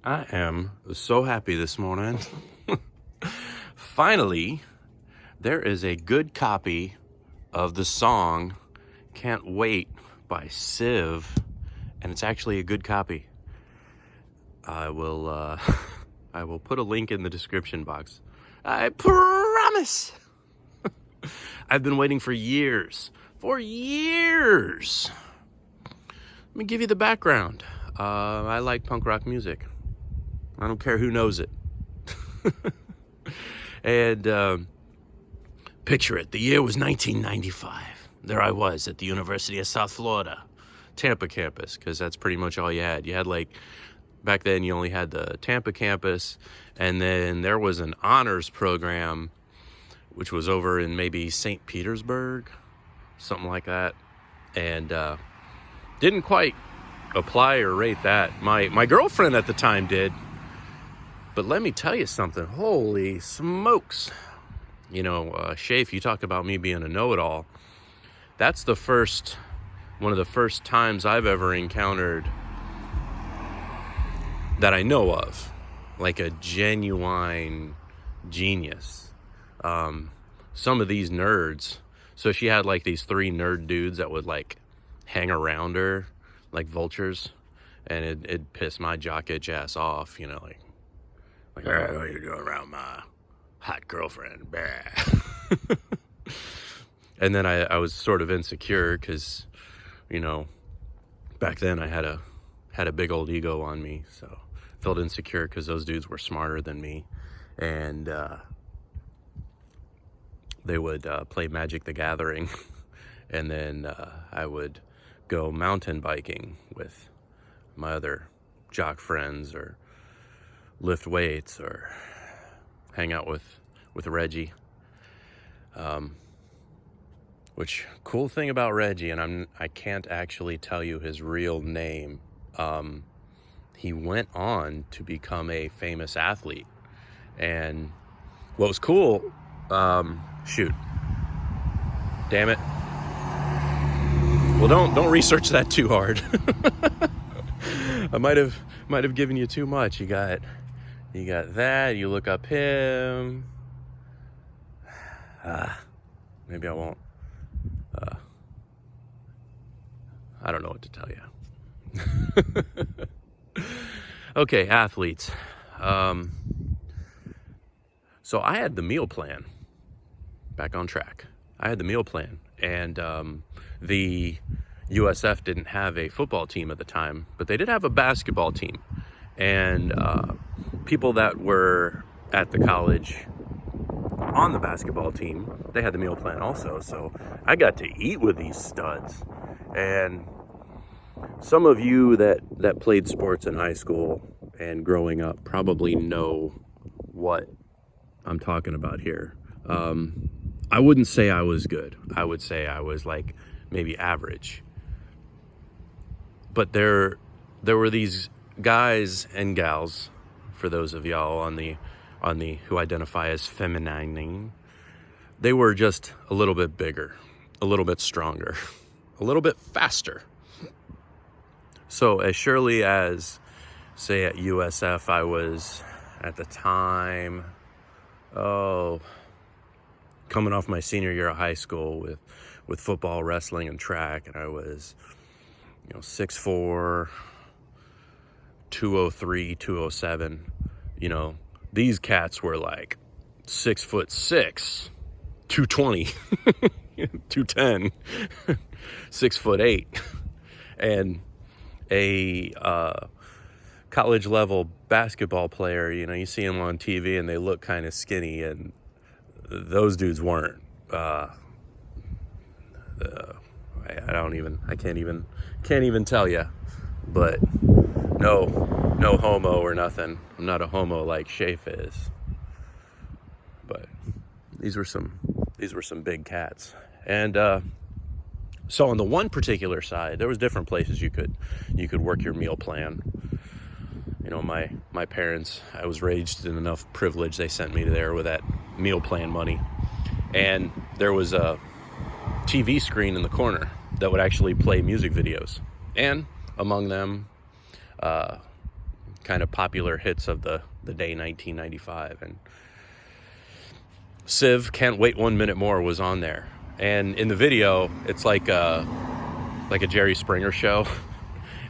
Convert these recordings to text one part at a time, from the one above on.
I am so happy this morning. Finally, there is a good copy of the song Can't Wait by Civ, and it's actually a good copy. I will I will put a link in the description box. I promise. I've been waiting for years. For years. Let me give you the background. I like punk rock music. I don't care who knows it. And picture it. The year was 1995. There I was at the University of South Florida, Tampa campus, because that's pretty much all you had. You had back then you only had the Tampa campus, and then there was an honors program, which was over in maybe St. Petersburg, something like that. And didn't quite apply or rate that. My girlfriend at the time did. But let me tell you something. Holy smokes. You know, Shafe, you talk about me being a know-it-all. That's one of the first times I've ever encountered that I know of, like a genuine genius. Some of these nerds, so she had like these 3 nerd dudes that would like hang around her like vultures, and it'd piss my jock itch ass off, you know, like, hey, what are you doing around my hot girlfriend? And then I was sort of insecure because, you know, back then I had a big old ego on me, so I felt insecure because those dudes were smarter than me, and they would play Magic the Gathering, and then I would go mountain biking with my other jock friends, or lift weights, or hang out with Reggie. Which, cool thing about Reggie, and I can't actually tell you his real name. He went on to become a famous athlete, and what was cool, shoot, damn it. Well, don't research that too hard. I might have given you too much. You got that. You look up him. Maybe I won't. I don't know what to tell you. Okay, athletes. So I had the meal plan. Back on track. I had the meal plan, and the USF didn't have a football team at the time, but they did have a basketball team. And people that were at the college on the basketball team, they had the meal plan also. So I got to eat with these studs. And some of you that played sports in high school and growing up probably know what I'm talking about here. I wouldn't say I was good. I would say I was like maybe average. But there were these guys and gals, for those of y'all on the who identify as feminine. They were just a little bit bigger, a little bit stronger, a little bit faster. So as surely as, say, at USF, I was at the time, coming off my senior year of high school with football, wrestling, and track, and I was, 6'4", 203, 207. These cats were like 6'6", 220, 210, 6'8", and a college level basketball player. You see them on TV and they look kind of skinny, and those dudes weren't. I can't even tell you, but no homo or nothing. I'm not a homo like Shafe is, but these were some big cats. And so on the one particular side, there was different places you could work your meal plan. My parents, I was raised in enough privilege, they sent me there with that meal plan money. And there was a TV screen in the corner that would actually play music videos. And among them, kind kind of popular hits of the day 1995. And Civ, Can't Wait 1 Minute More was on there. And in the video, it's like a Jerry Springer show.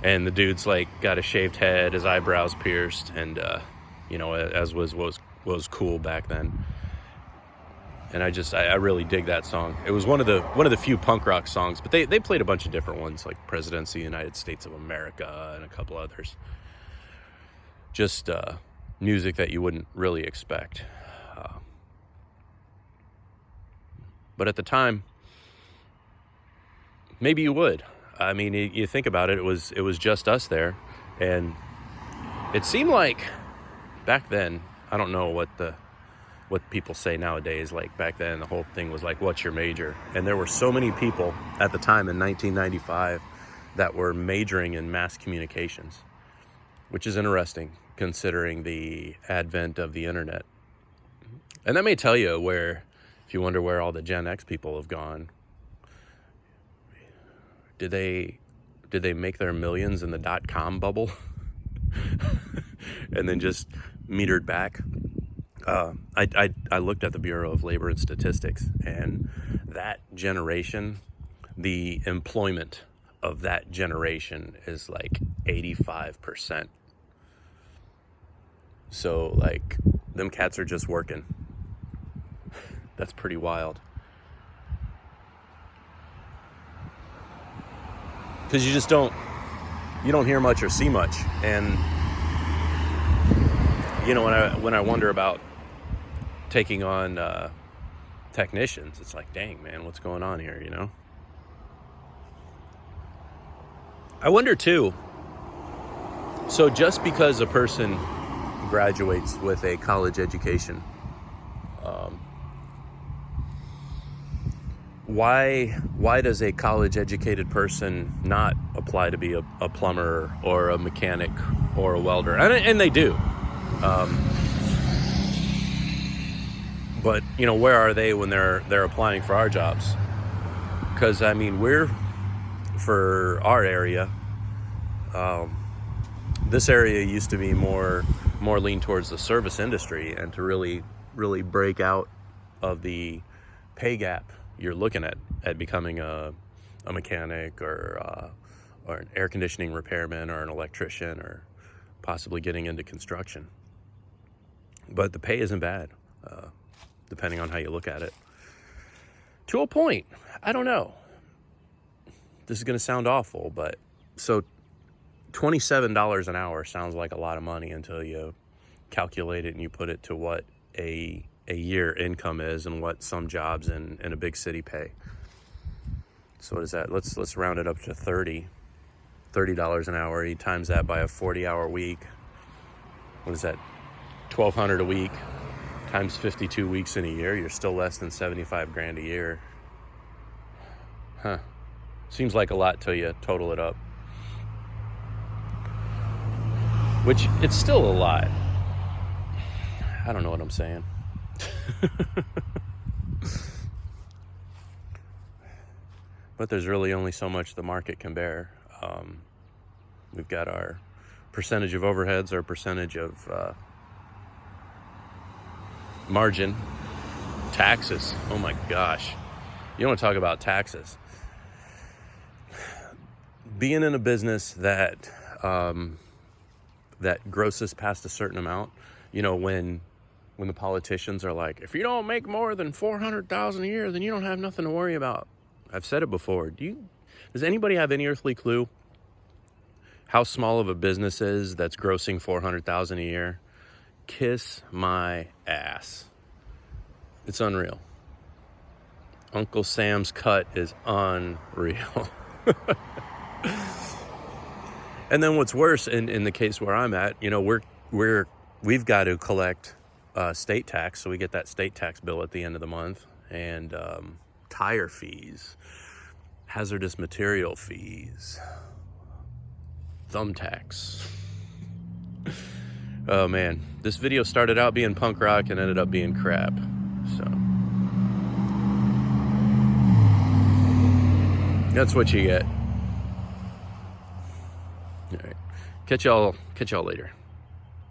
And the dude's like got a shaved head, his eyebrows pierced, and as was cool back then. And I really dig that song. It was one of the few punk rock songs, but they played a bunch of different ones, like Presidents of the United States of America and a couple others. Just music that you wouldn't really expect. But at the time, maybe you would. I mean, you think about it, it was just us there. And it seemed like back then, I don't know what people say nowadays, like back then the whole thing was like, what's your major? And there were so many people at the time in 1995 that were majoring in mass communications, which is interesting considering the advent of the internet. And that may tell you where, if you wonder where all the Gen X people have gone, did they make their millions in the .com bubble and then just metered back? I looked at the Bureau of Labor and Statistics, and that generation, the employment of that generation is like 85%. So like them cats are just working. That's pretty wild. Because you don't hear much or see much. And when I wonder about taking on technicians, it's like, dang man, what's going on here? I wonder too, so just because a person graduates with a college education, why does a college educated person not apply to be a plumber or a mechanic or a welder? And they do. But where are they when they're applying for our jobs? Because I mean, for our area, this area used to be more lean towards the service industry, and to really break out of the pay gap, you're looking at becoming a mechanic or an air conditioning repairman or an electrician, or possibly getting into construction. But the pay isn't bad, depending on how you look at it. To a point, I don't know. This is going to sound awful, but so $27 an hour sounds like a lot of money until you calculate it and you put it to what a year income is and what some jobs in a big city pay. So what is that? Let's round it up to $30 an hour. You times that by a 40-hour week. What is that? $1,200 a week times 52 weeks in a year. You're still less than 75 grand a year. Huh. Seems like a lot till you total it up. Which, it's still a lot. I don't know what I'm saying. But there's really only so much the market can bear. We've got our percentage of overheads, our percentage of margin, taxes. Oh my gosh. You don't want to talk about taxes. Being in a business that grosses past a certain amount, when the politicians are like, if you don't make more than $400,000 a year, then you don't have nothing to worry about. I've said it before. Does anybody have any earthly clue how small of a business is that's grossing $400,000 a year? Kiss my ass. It's unreal. Uncle Sam's cut is unreal. And then what's worse, in the case where I'm at, we've got to collect state tax, so we get that state tax bill at the end of the month, and tire fees, hazardous material fees, thumbtacks. Oh man, this video started out being punk rock and ended up being crap. So that's what you get. All right, catch y'all later.